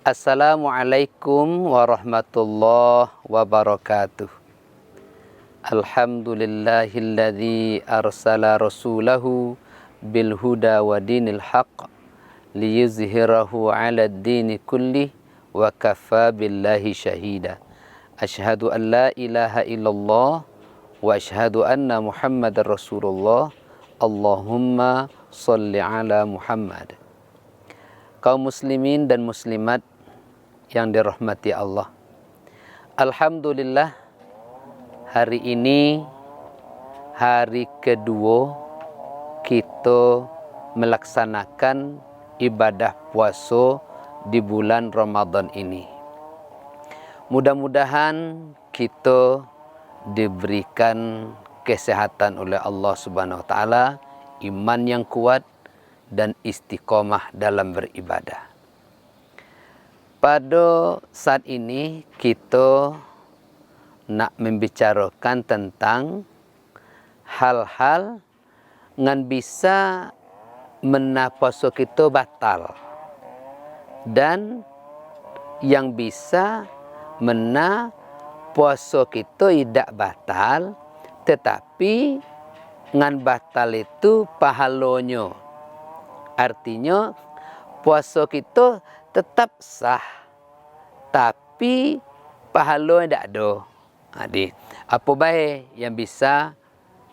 Assalamualaikum warahmatullahi wabarakatuh. Alhamdulillahilladzi arsala rasulahu bil huda wa dinil haqq liyuzhirahu 'ala ad-dini kulli wa kafa billahi syahida. Asyhadu an la ilaha illallah wa asyhadu anna Muhammadar Rasulullah. Allahumma shalli ala Muhammad. Kaum muslimin dan muslimat yang dirahmati Allah, alhamdulillah, hari ini hari kedua kita melaksanakan ibadah puasa di bulan Ramadan ini. Mudah-mudahan kita diberikan kesehatan oleh Allah Subhanahu wa taala, iman yang kuat dan istiqomah dalam beribadah. Pada saat ini kita nak membicarakan tentang hal-hal yang bisa menapaso kita batal dan yang bisa mena puasa kita tidak batal, tetapi ngan batal itu pahalanya. Artinya puasa kita tetap sah, tapi pahala tidak ada. Jadi, apa baik yang bisa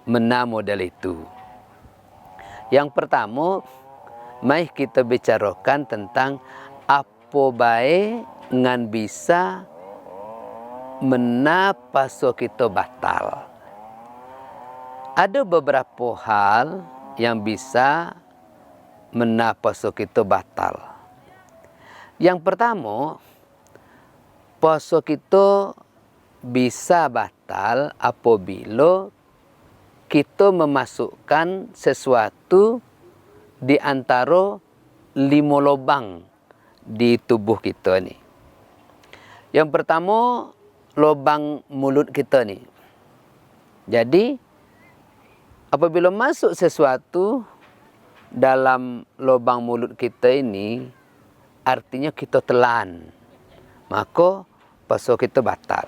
mena modal itu? Yang pertama, mari kita bicarakan tentang apa baik yang bisa mena puasa kita batal. Ada beberapa hal yang bisa mena puasa kita batal. Yang pertama, puasa kita bisa batal apabila kita memasukkan sesuatu di antara 5 lubang di tubuh kita ni. Yang pertama, lubang mulut kita ni. Jadi, apabila masuk sesuatu dalam lubang mulut kita ini, artinya kita telan, maka puasa kita batal.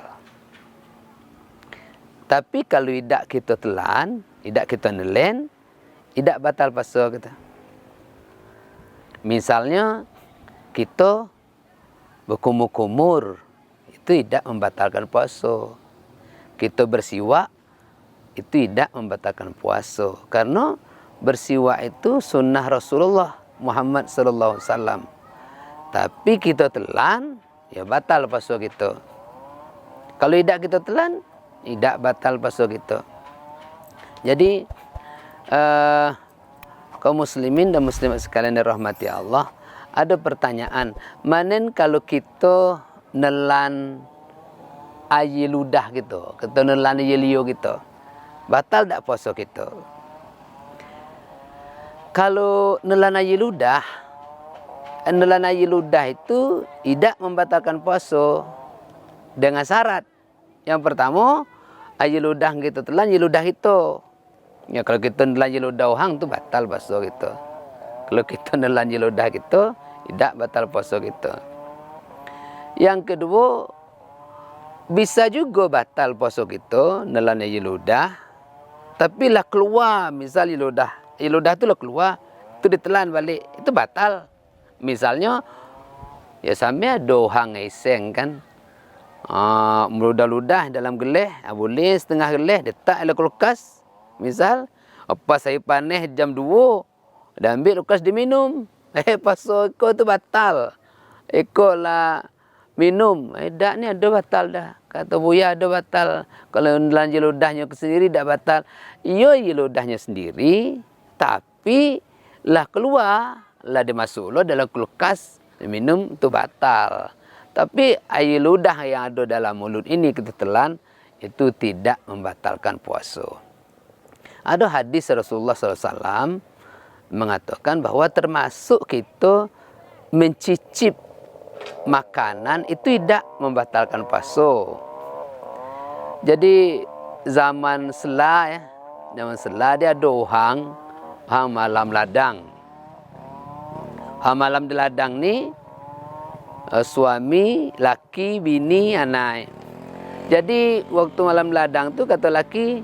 Tapi kalau tidak kita telan, tidak kita nelen, tidak batal puasa kita. Misalnya kita berkumur-kumur, itu tidak membatalkan puasa. Kita bersiwak, itu tidak membatalkan puasa, karena bersiwak itu sunnah Rasulullah Muhammad sallallahu alaihi wasallam. Tapi kita telan, ya batal puasa kita. Kalau tidak kita telan, tidak batal puasa kita. Jadi kaum muslimin dan muslimat sekalian dirahmati Allah, ada pertanyaan, manen kalau kita nelan air ludah gitu, kita nelan air liur gitu, batal tak puasa kita? Kalau nelan air ludah itu tidak membatalkan puasa dengan syarat. Yang pertama, air ludah kita telan air ludah itu. Ya, kalau kita nelan air ludah orang tu batal puasa kita. Kalau kita nelan air ludah kita, tidak batal puasa kita. Yang kedua, bisa juga batal puasa kita nelan air ludah, tapi lah keluar, misal air ludah tu lah keluar, itu ditelan balik, itu batal. Misalnya, ya sampai ada orang iseng kan, meludah-ludah dalam geleh, boleh setengah geleh, letak dalam kulkas. Misal, apa saya panas jam 2, dah ambil kulkas diminum. Puasa ikut tu batal. Ikut lah minum. Dak ni ada batal dah. Kata Buya ada batal. Kalau nelan jeludahnya sendiri dak batal. Ia jeludahnya sendiri, tapi lah keluar, lah dimasuk lo dalam kulkas, minum tu batal. Tapi air ludah yang ada dalam mulut ini kita telan, itu tidak membatalkan puasa. Ada hadis Rasulullah SAW mengatakan bahwa termasuk kita mencicip makanan itu tidak membatalkan puasa. Jadi zaman sela ya, zaman sela dia ada orang malam ladang. Malam di ladang ni suami, laki, bini, anak. Jadi waktu malam ladang tu kata laki,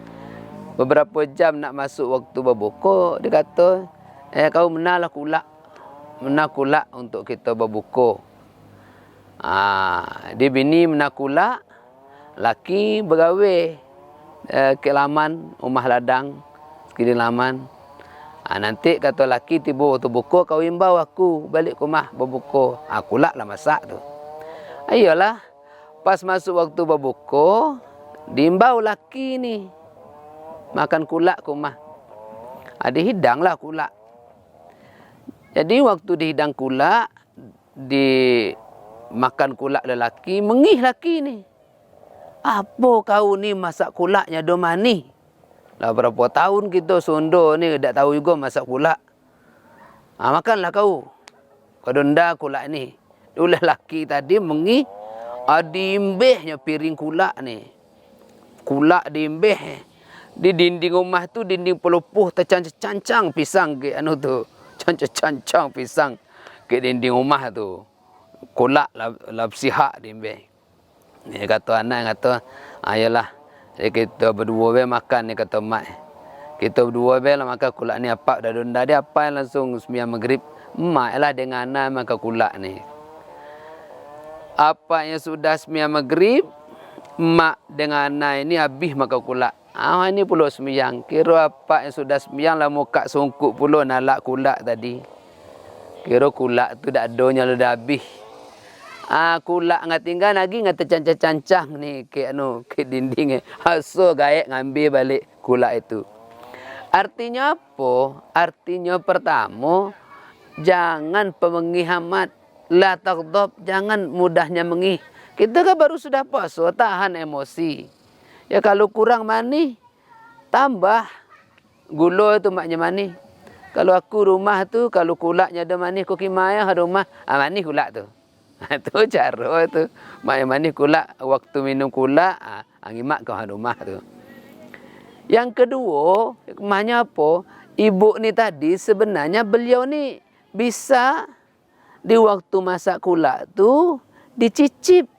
beberapa jam nak masuk waktu berbuka, dia kata, kau menalah kulak. Menah kulak untuk kita berbuka. Dia bini menah kulak, laki bergawe ke laman, rumah ladang, sekeliling laman. Nanti kata laki tiba waktu buka, kau imbau aku balik ke rumah berbuka. Kulak lah masak tu. Ayolah, pas masuk waktu berbuka, diimbau laki ni makan kulak ke rumah. Dihidanglah kulak. Jadi waktu dihidang kulak, makan kulak lelaki, mengih laki ni. Apa kau ni masak kulaknya do manis? Lah berapa tahun kita Sunda ni tak tahu juga masak kulak. Makanlah kau. Kau donda kulak ni. Ulah laki tadi mengih, diimbehnya piring kulak ni. Kulak diimbeh. Di dinding rumah tu, dinding pelupuh tercancang pisang ke anu tu. Cancang pisang ke dinding rumah tu. Kulak lah sihak diimbeh. Ni kata anak, kata, ayolah, kita berdua be makan ni, kata mak. Kita berdua be lah makan kulak ni, apa dah donda dia, apa langsung sembilan maghrib. Mak lah dengan anak makan kulak ni. Apa yang sudah sembilan maghrib, mak dengan anak ini habis makan kulak. Ini pula sembiang. Kira apa yang sudah sembiang lah muka sungkuk pula nalak kulak tadi. Kira kulak tu dah adanya dah habis. Kulak ngat tinggal lagi ngat tercancang-cancang ni ke dinding. So gaek ngambil balik kulak itu. Artinya apa? Artinya pertama, jangan pemengih amat. La taghdab, jangan mudahnya mengih. Kita kan baru sudah puasa, tahan emosi. Ya kalau kurang manis, tambah gula tu maknya manis. Kalau aku rumah tu, kalau kulaknya ada manis, aku kimaya rumah, manis kulak tu. Tu cara tu. Maknya manis kulak, waktu minum kulak, ngimak kau rumah tu. Yang kedua, hikmahnya apa? Ibu ni tadi sebenarnya beliau ni bisa di waktu masak kulak tu dicicip.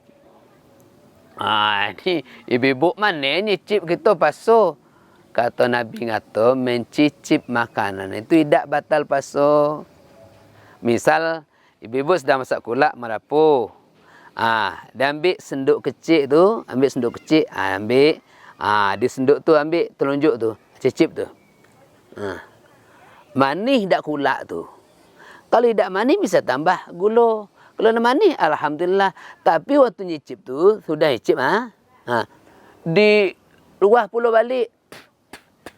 Ni ibu-ibu mana nyicip kita paso. Kata Nabi kata mencicip makanan itu tidak batal paso. Misal ibu-ibu sedang masak kulak merapuh. Dia ambil senduk kecil tu, ambil. Di senduk tu ambil telunjuk tu, cicip tu. Manis dak kulak tu. Kalau tidak manis bisa tambah gula. Kalau nak manis, alhamdulillah. Tapi waktu nyicip tu, sudah nyicip, di luah pula balik.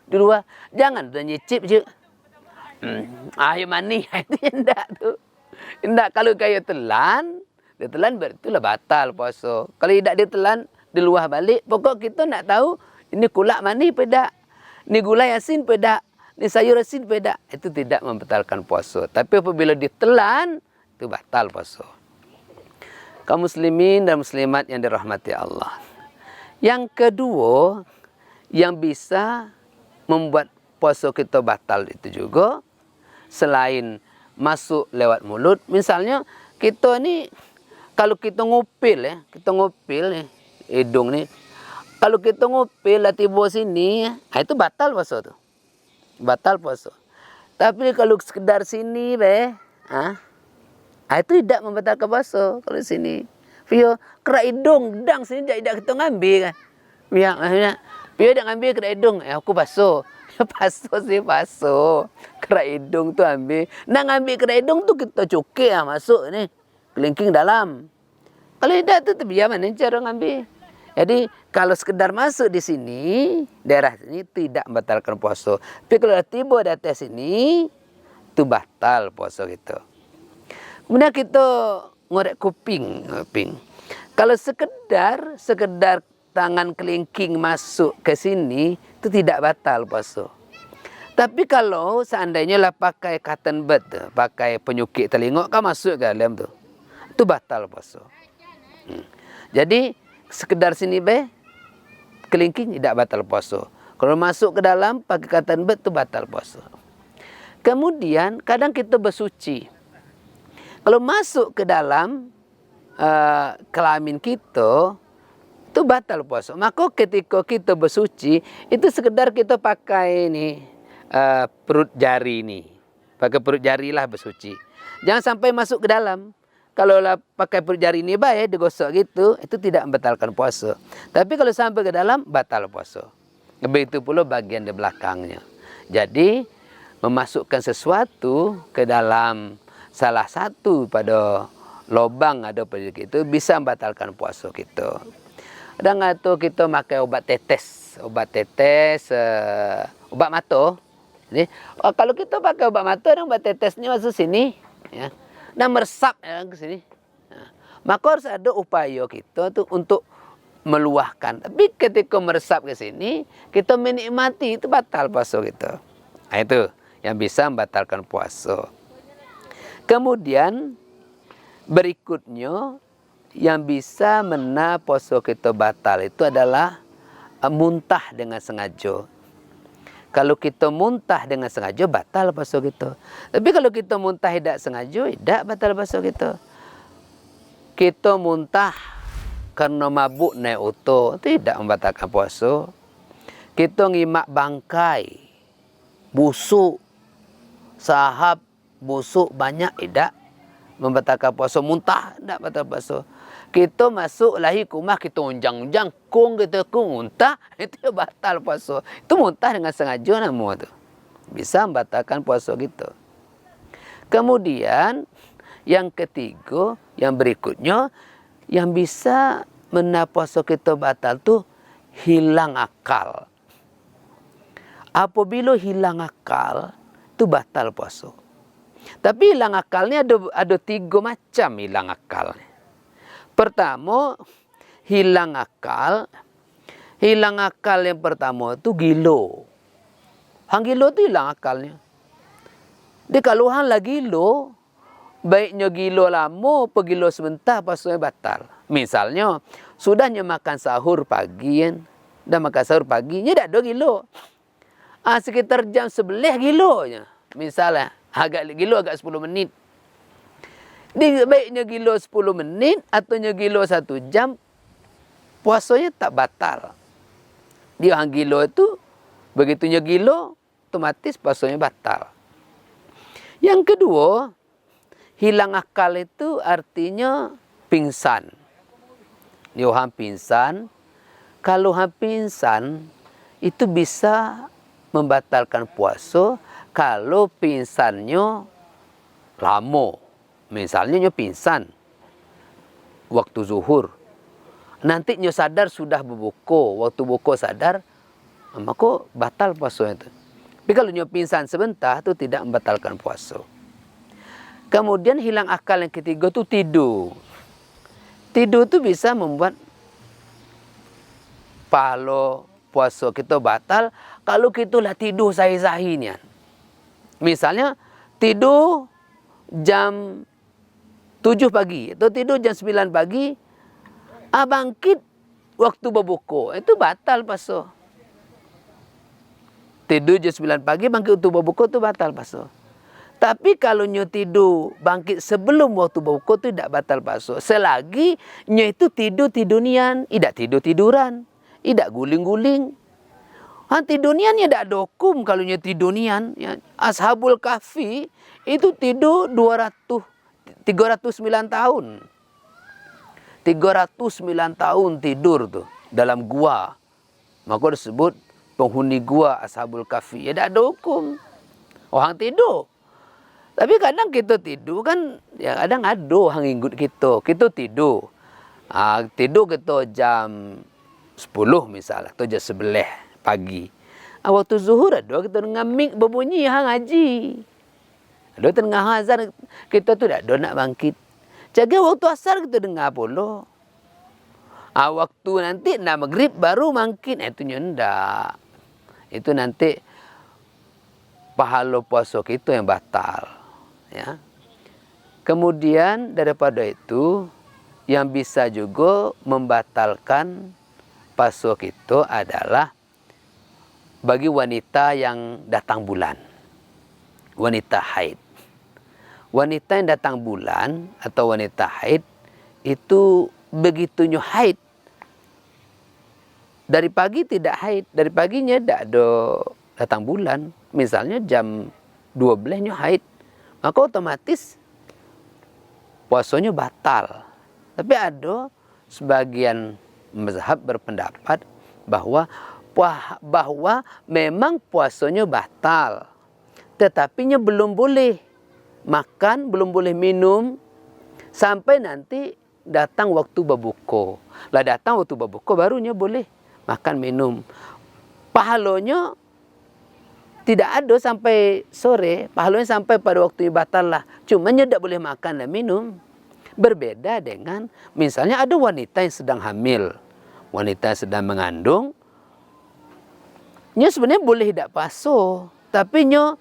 Di luah. Jangan dah nyicip je. Yang manis, itu yang tak tu. Tidak, kalau kaya telan, dia telan beritulah batal puasa. Kalau tidak dia telan, di luah balik, pokok kita nak tahu, ini kulak manis pedak. Ini gulai asin pedak. Ini sayur asin pedak. Itu tidak membatalkan puasa. Tapi apabila ditelan, itu batal puasa. Kaum muslimin dan muslimat yang dirahmati Allah. Yang kedua, yang bisa membuat puasa kita batal itu juga, selain masuk lewat mulut, misalnya kita ni, kalau kita ngupil hidung ni, kalau kita ngupil lah tiba sini, itu batal puasa tu. Batal puasa. Tapi kalau sekedar sini itu tidak membatalkan puasa kalau sini. Pio kerak hidung dang sini tidak kita ngambil kan. Pio dak ngambil kerak hidung, aku puasa. Puasa sih puasa. Kerak hidung tu ambil. Nak ngambil kerak hidung tu kita cukik masuk ni. Kelingking dalam. Kalau tidak tu biar mana cara ngambil. Jadi kalau sekedar masuk di sini, daerah sini tidak membatalkan puasa. Tapi kalau tiba di atas sini, itu batal puasa kita. Kemudian kita ngorek kuping. Kalau sekedar tangan kelingking masuk ke sini, itu tidak batal puasa. Tapi kalau seandainya lah pakai cotton bud, pakai penyukik telinga, kan masuk ke dalam tu. Itu batal puasa. Jadi sekedar sini kelingking tidak batal puasa. Kalau masuk ke dalam pakai cotton bud itu batal puasa. Kemudian kadang kita bersuci. Kalau masuk ke dalam kelamin kita itu batal puasa. Maka ketika kita bersuci itu sekedar kita pakai ini perut jari ini. Pakai perut jari lah bersuci. Jangan sampai masuk ke dalam. Kalau lah pakai perut jari ini baik digosok gitu, itu tidak membatalkan puasa. Tapi kalau sampai ke dalam batal puasa. Begitu pula bagian di belakangnya. Jadi memasukkan sesuatu ke dalam salah satu pada lubang ada pada kita bisa membatalkan puasa kita. Dan atau kita pakai obat tetes, obat mata. Jadi, kalau kita pakai obat mata dan obat tetesnya masuk sini, ya, dan meresap ke sini. Nah, maka harus ada upaya kita tuh untuk meluahkan. Tapi ketika meresap ke sini, kita menikmati itu batal puasa kita. Nah, itu yang bisa membatalkan puasa. Kemudian berikutnya yang bisa mena puasa kita batal itu adalah muntah dengan sengaja. Kalau kita muntah dengan sengaja batal puasa kita. Tapi kalau kita muntah tidak sengaja, tidak batal puasa kita. Kita muntah karena mabuk naik oto, tidak membatalkan puasa. Kita ngimak bangkai, busuk, sahab, busuk banyak, tidak membatalkan puasa. Muntah tidak batal puasa. Kita masuk lahi kumah, kita unjang-unjang, kung kita muntah, itu batal puasa. Itu muntah dengan sengaja nama itu. Bisa membatalkan puasa kita. Kemudian yang ketiga, yang berikutnya, yang bisa mena puasa kita batal tu hilang akal. Apabila hilang akal, itu batal puasa. Tapi hilang akalnya ada 3 macam hilang akalnya. Pertama, hilang akal. Hilang akal yang pertama itu gilo. Hang gilo itu hilang akalnya. Dia kalau hang lagi gilo, baiknya gilo lama, pegilo sebentar, puasanya batal. Misalnya, sudahnya makan sahur pagi, kan? Dah makan sahur pagi, nya dah ada gilo. Sekitar jam 11 gilonya. Misalnya, agak gilo agak 10 menit. Dia baiknya gilo 10 menit atau gilo 1 jam, puasanya tak batal. Dia hang gilo itu, begitu gilo, otomatis puasanya batal. Yang kedua, hilang akal itu artinya pingsan. Dia hang pingsan. Kalau hang pingsan, itu bisa membatalkan puasa kalau pingsannya lama. Misalnya nyo pingsan waktu zuhur. Nanti nyo sadar sudah berbuka, waktu buka sadar, maka batal puasa itu. Tapi kalau nyo pingsan sebentar itu tidak membatalkan puasa. Kemudian hilang akal yang ketiga itu tidur. Tidur itu bisa membuat pahala puasa kita batal kalau kita lah tidur sahih-sahihnya. Misalnya tidur jam 7 pagi atau tidur jam 9 pagi, bangkit waktu berbuka, itu batal puasa. Tidur jam 9 pagi, bangkit waktu berbuka, itu batal puasa. Tapi kalau nyo tidur bangkit sebelum waktu berbuka, itu tidak batal puasa. Selagi nyo itu tidur-tidurian, tidak tidur-tiduran, tidak guling-guling. Tidurnian ya tidak ada hukum kalau nyo tidurnian. Ya. Ashabul Kahfi itu tidur 309 tahun. 309 tahun tidur tuh dalam gua. Maka disebut penghuni gua Ashabul Kahfi. Ya tidak ada hukum. Orang tidur. Tapi kadang kita tidur kan, ya kadang ada orang inggut kita. Kita tidur. Tidur kita jam 10 misalnya, atau jam 11 pagi. Waktu zuhur ada kita dengar mik berbunyi hang ngaji. Ada tengah azan kita tu dah ada nak bangkit. Jaga waktu asar kita dengar pula. Waktu nanti nak maghrib baru bangkit, itu ndak. Itu nanti pahala puasa kita yang batal. Ya. Kemudian daripada itu yang bisa juga membatalkan puasa kita adalah bagi wanita yang datang bulan. Wanita haid. Wanita yang datang bulan atau wanita haid itu begitu nyo haid, dari pagi tidak haid, dari paginya tidak ada datang bulan, misalnya jam 12 nyo haid, maka otomatis puasanya batal. Tapi ada sebagian mazhab berpendapat bahwa memang puasanya batal, tetapinya belum boleh makan, belum boleh minum sampai nanti datang waktu berbuka. Lah datang waktu berbuka barunya boleh makan minum. Pahalanya tidak ada sampai sore, pahalanya sampai pada waktu batal lah. Cuma tidak boleh makan dan minum. Berbeda dengan misalnya ada wanita yang sedang hamil, wanita yang sedang mengandung, nya sebenarnya boleh tidak paso, tapi nya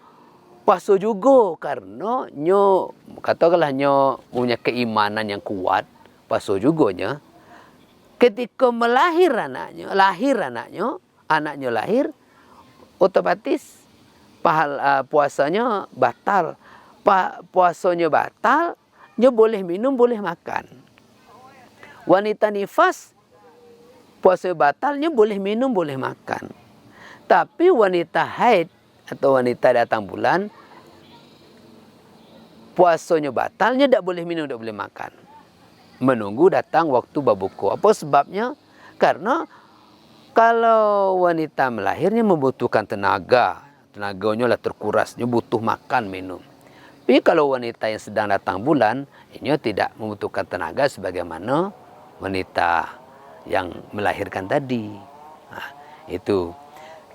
paso juga karena nyo katakanlah nyo punya keimanan yang kuat, paso juga nya. Ketika anaknya lahir, otomatis puasanya batal. Puasanya batal, nyo boleh minum, boleh makan. Wanita nifas, puasa batalnya boleh minum, boleh makan. Tapi wanita haid atau wanita datang bulan, puasanya batalnya tidak boleh minum, tidak boleh makan. Menunggu datang waktu berbuka. Apa sebabnya? Karena kalau wanita melahirnya membutuhkan tenaga, tenaganya lah terkurasnya, butuh makan minum. Tapi kalau wanita yang sedang datang bulan, ini tidak membutuhkan tenaga sebagaimana wanita yang melahirkan tadi. Nah, itu.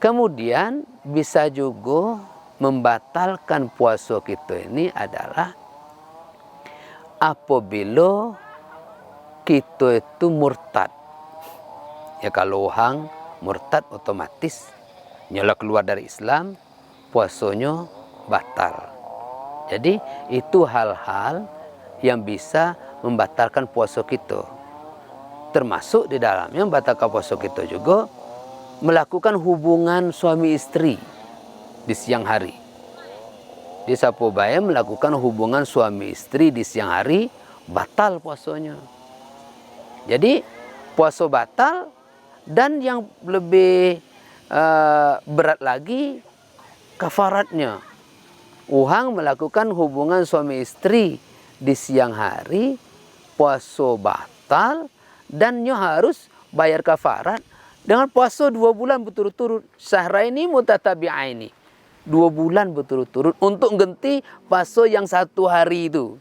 Kemudian bisa juga membatalkan puasa kita ini adalah apabila kita itu murtad. Ya kalau orang murtad otomatis nyala keluar dari Islam, puasanya batal. Jadi itu hal-hal yang bisa membatalkan puasa kita. Termasuk di dalamnya membatalkan puasa kita juga melakukan hubungan suami istri di siang hari. Di sapo bae melakukan hubungan suami istri di siang hari, batal puasanya. Jadi puasa batal, dan yang lebih berat lagi kafaratnya. Orang melakukan hubungan suami istri di siang hari, puasa batal, dan nyo harus bayar kafarat dengan puasa 2 bulan berturut-turut. Syahraini mutatabi'aini. 2 bulan berturut-turut untuk ganti puasa yang 1 hari itu.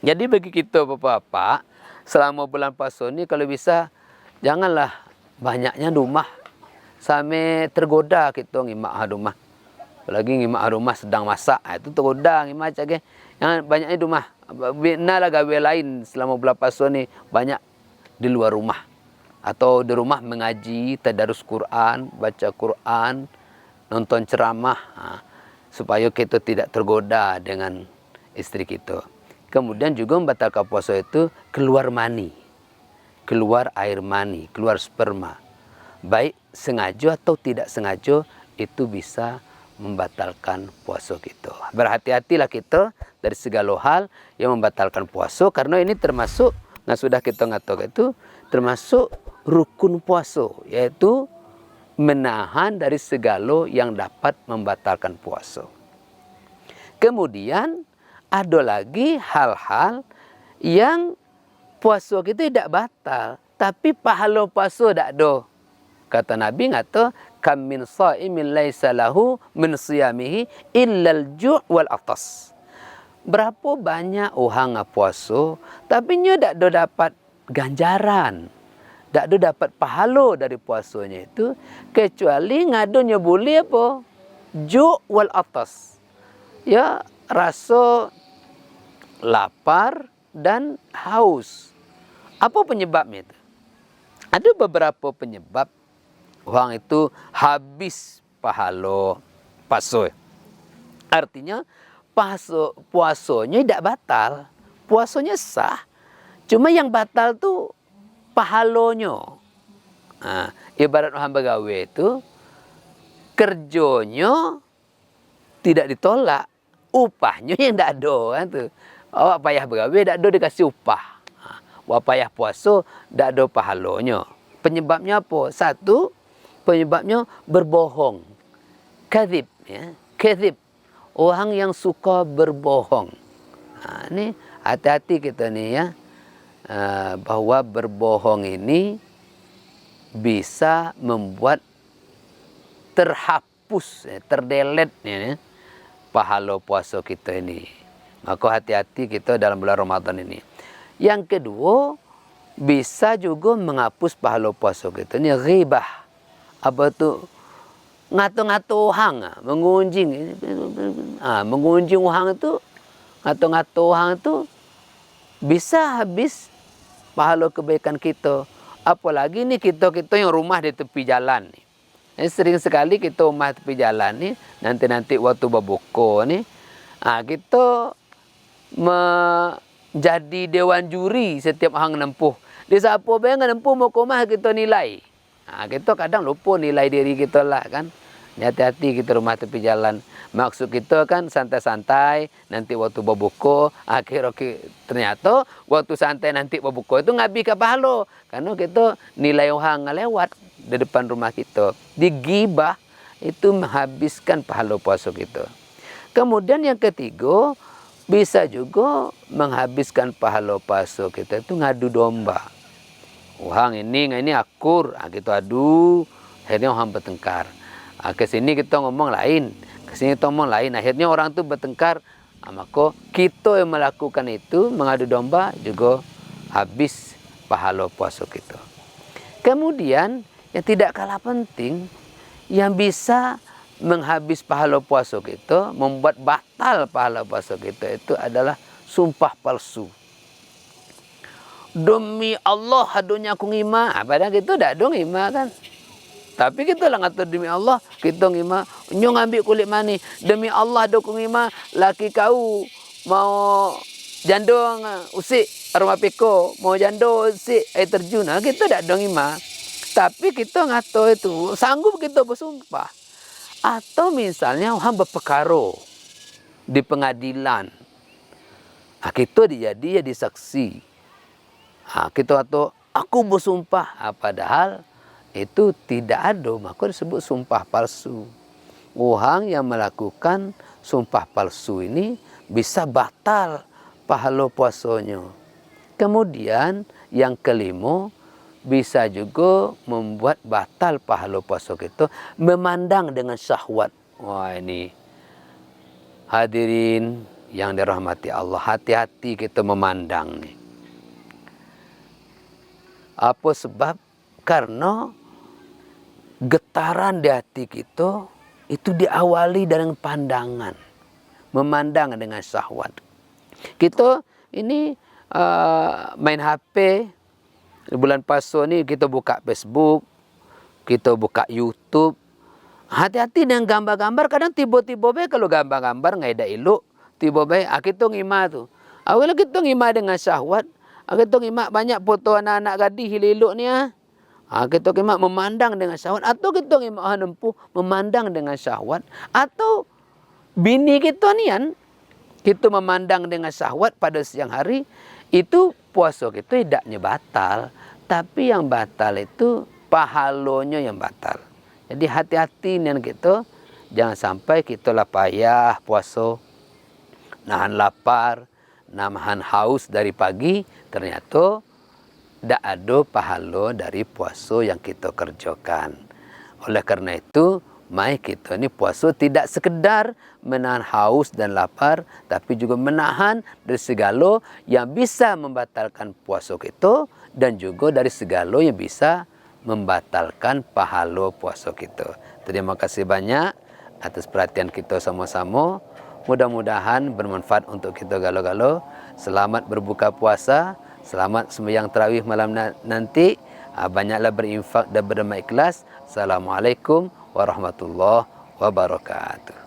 Jadi bagi kita bapak-bapak, selama bulan puasa ini kalau bisa janganlah banyaknya rumah. Sampai tergoda kita ngimak rumah. Apalagi ngimak rumah sedang masak, itu tergoda ngimak cake. Yang banyaknya rumah. Benalah gawe lain selama bulan puasa ini banyak di luar rumah. Atau di rumah mengaji, tadarus Quran, baca Quran, nonton ceramah, supaya kita tidak tergoda dengan istri kita. Kemudian juga membatalkan puasa itu keluar mani, keluar air mani, keluar sperma. Baik sengaja atau tidak sengaja itu bisa membatalkan puasa kita. Berhati-hatilah kita dari segala hal yang membatalkan puasa, karena ini termasuk, nah sudah kita ngatur itu, termasuk rukun puasa, yaitu menahan dari segala yang dapat membatalkan puasa. Kemudian ada lagi hal-hal yang puasa kita tidak batal, tapi pahala puasa tidak ada. Kata Nabi ngata, kam min shaimin laisa lahu min siyamihi illal ju' wal atas. Berapa banyak orang puasa tapi nya tidak ada dapat ganjaran, tak ada dapat pahala dari puasanya itu, kecuali ngadonya boleh apa? Ju' wal atas. Ya, rasa lapar dan haus. Apa penyebabnya itu? Ada beberapa penyebab orang itu habis pahala puasa. Artinya puasanya tidak batal, puasanya sah. Cuma yang batal tuh pahalanya. Nah, ibarat orang begawe itu kerjanya tidak ditolak, upahnya yang tidak ada kan tuh. Awak payah begawe tidak ada dikasih upah. Nah, buat payah puasa, tak ada pahalanya. Penyebabnya apa? Satu, penyebabnya berbohong. Kadzib, ya. Kadzib. Orang yang suka berbohong. Ini hati-hati kita nih ya. Bahwa berbohong ini bisa membuat terhapus, terdelet ya, pahala puasa kita ini. Maka hati-hati kita dalam bulan Ramadan ini. Yang kedua, bisa juga menghapus pahala puasa kita ini ghibah. Apa tu? Ngato-ngato orang, mengunjing. Mengunjing orang itu, ngato-ngato orang itu bisa habis pahala kebaikan kita. Apalagi ni kita yang rumah di tepi jalan ni. Sering sekali kita rumah tepi jalan ni, nanti waktu berbuka ni, kita menjadi dewan juri setiap orang nempuh. Di siapa yang nempuh mau rumah kita nilai. Kita kadang lupa nilai diri kita lah kan. Hati-hati kita rumah tepi jalan. Maksud kita kan santai-santai, nanti waktu berbuka, ternyata waktu santai nanti berbuka itu ngabi ke pahala. Karena kita nilai orang lewat di depan rumah kita. Digibah itu menghabiskan pahala puasa kita. Kemudian yang ketiga, bisa juga menghabiskan pahala puasa kita itu ngadu domba. Orang ini akur, kita adu, akhirnya orang bertengkar. Ke sini kita ngomong lain, ke sini kita ngomong lain. Akhirnya orang tu bertengkar. Maka kita yang melakukan itu, mengadu domba, juga habis pahala puasa kita. Kemudian, yang tidak kalah penting, yang bisa menghabis pahala puasa kita, membuat batal pahala puasa kita itu adalah sumpah palsu. Demi Allah adunya aku ngima. Padahal kita tak ada ngima kan. Tapi kita lah kata demi Allah, kita ngima. Nyo ngambil kulit mani. Demi Allah ada aku ngima. Laki kau mau jandung usik aroma peko. Mau jandung usik air terjun. Kita tak ada ngima. Tapi kita ngato itu. Sanggup kita bersumpah. Atau misalnya orang berperkara di pengadilan. Kita jadi saksi. Kita kata, aku bersumpah. Padahal itu tidak ada. Maka disebut sumpah palsu. Orang yang melakukan sumpah palsu ini bisa batal pahala puasanya. Kemudian yang kelima, bisa juga membuat batal pahala puasa kita memandang dengan syahwat. Wah ini hadirin yang dirahmati Allah, hati-hati kita memandang ni. Apa sebab? Karena getaran di hati kita itu diawali dengan pandangan, memandang dengan syahwat. Kita ini main HP. Bulan puasa ni kita buka Facebook, kita buka YouTube. Hati-hati dengan gambar-gambar. Kadang tiba-tiba kalau gambar-gambar nggak ada elok, tiba-tiba kita ngima tu. Awalnya kita ngima dengan syahwat. Kita ngima banyak foto anak-anak gadis elok ni. Kita ngima memandang dengan syahwat. Atau kita ngima orang nempuh memandang dengan syahwat. Atau bini kita ni kan, kita memandang dengan syahwat pada siang hari. Itu puasa kita tidaknya batal. Tapi yang batal itu pahalanya yang batal. Jadi hati-hati dengan kita. Jangan sampai kita lah payah puasa. Nahan lapar. Nahan haus dari pagi. Ternyata tidak ada pahala dari puasa yang kita kerjakan. Oleh kerana itu, mari kita ni puasa tidak sekedar menahan haus dan lapar, tapi juga menahan dari segala yang bisa membatalkan puasa kita dan juga dari segala yang bisa membatalkan pahala puasa kita. Terima kasih banyak atas perhatian kita sama-sama. Mudah-mudahan bermanfaat untuk kita galo-galo. Selamat berbuka puasa, selamat sembahyang tarawih malam nanti. Banyaklah berinfak dan beramal ikhlas. Assalamualaikum warahmatullahi wabarakatuh.